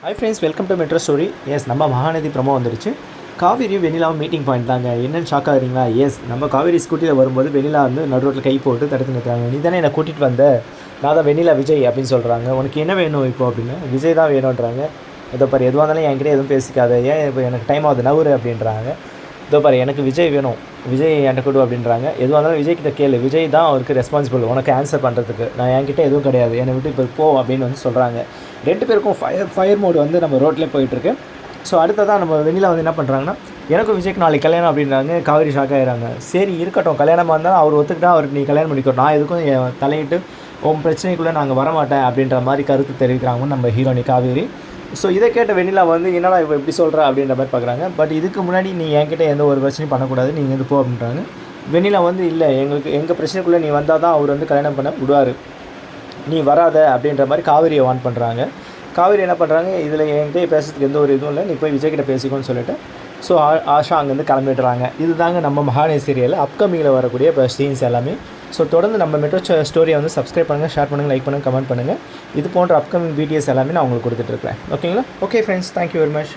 Hi friends, welcome to metro story. Yes, நம்ம Mahanadi promo வந்துருச்சு. காவேரியும் வெண்ணிலாவும் meeting point தாங்க. என்னென்னு ஷாக் ஆகுறீங்களா? எஸ், நம்ம காவேரி ஸ்கூட்டியில் வரும்போது வெண்ணிலா வந்து நடு ரோட்டில் கை போட்டு தடுத்து நிற்கிறாங்க. நீ தானே என்னை கூட்டிகிட்டு வந்த, நான் தான் வெண்ணிலா விஜய் அப்படின்னு சொல்கிறாங்க. உனக்கு என்ன வேணும் இப்போ அப்படின்னு. விஜய் தான் வேணுன்றாங்க. இதோ பாரு, எதுவாக இருந்தாலும் என்கிட்ட எதுவும் பேசிக்காத, ஏன் இப்போ எனக்கு டைம் ஆகுது நவுறு அப்படின்றாங்க. இதோ பாரு, எனக்கு விஜய் வேணும், விஜய் என்கிட்ட கொடு அப்படின்றாங்க. எதுவாக இருந்தாலும் விஜய் கிட்ட கேளு, விஜய் தான் அவருக்கு ரெஸ்பான்சிபிள் உனக்கு ஆன்சர் பண்ணுறதுக்கு, நான் என்கிட்ட எதுவும் கிடையாது, என்னை விட்டு இப்போ போ அப்படின்னு வந்து சொல்கிறாங்க. ரெண்டு பேருக்கும் ஃபயர் மோடு வந்து நம்ம ரோட்லேயே போயிட்டுருக்கு. ஸோ அடுத்ததான் நம்ம வெண்ணிலா வந்து என்ன பண்ணுறாங்கன்னா, எனக்கும் விஜய்க்கு நாளைக்கு கல்யாணம் அப்படின்றாங்க. காவேரி ஷாக் ஆகிறாங்க. சரி இருக்கட்டும், கல்யாணமாக இருந்தாலும் அவர் ஒத்துக்கிட்டா அவருக்கு நீ கல்யாணம் பண்ணிக்கோ, நான் எதுக்கும் தலையிட்டு உன் பிரச்சனைக்குள்ளே நாங்கள் வரமாட்டேன் அப்படின்ற மாதிரி கருத்து தெரிவிக்கிறாங்க நம்ம ஹீரோனி காவேரி. ஸோ இதை கேட்ட வெண்ணிலா வந்து என்னடா இப்போ எப்படி சொல்கிற அப்படின்ற மாதிரி பார்க்குறாங்க. பட் இதுக்கு முன்னாடி நீ என்கிட்ட எந்த ஒரு பிரச்சனையும் பண்ணக்கூடாது, நீங்கள் எது போ அப்படின்றாங்க. வெண்ணிலா வந்து இல்லை, எங்கள் பிரச்சனைக்குள்ளே நீ வந்தால் தான் அவர் வந்து கல்யாணம் பண்ண விடுவார், நீ வராத அப்படின்ற மாதிரி காவேரியை வான் பண்ணுறாங்க. காவேரி என்ன பண்ணுறாங்க, இதில் என்கிட்ட பேசுறதுக்கு எந்த ஒரு இதுவும் இல்லை, நீ போய் விஜய்கிட்ட பேசிக்கோன்னு சொல்லிட்டு ஸோ ஆஷா அங்கேருந்து கிளம்பிடுறாங்க. இது தாங்க நம்ம மகாநதி சீரியலில் அப்கமிங்கில் வரக்கூடிய இப்போ சீன்ஸ் எல்லாமே. ஸோ தொடர்ந்து நம்ம மெட்ரோ ஸ்டோரியை வந்து சப்ஸ்கிரைப் பண்ணுங்கள், ஷேர் பண்ணுங்கள், லைக் பண்ணுங்கள், கமெண்ட் பண்ணுங்கள். இது போன்ற அப்கமிங் வீடியோஸ் எல்லாமே நான் உங்களுக்கு கொடுத்துட்ருக்கேன். ஓகேங்களா? Okay friends, thank you very much.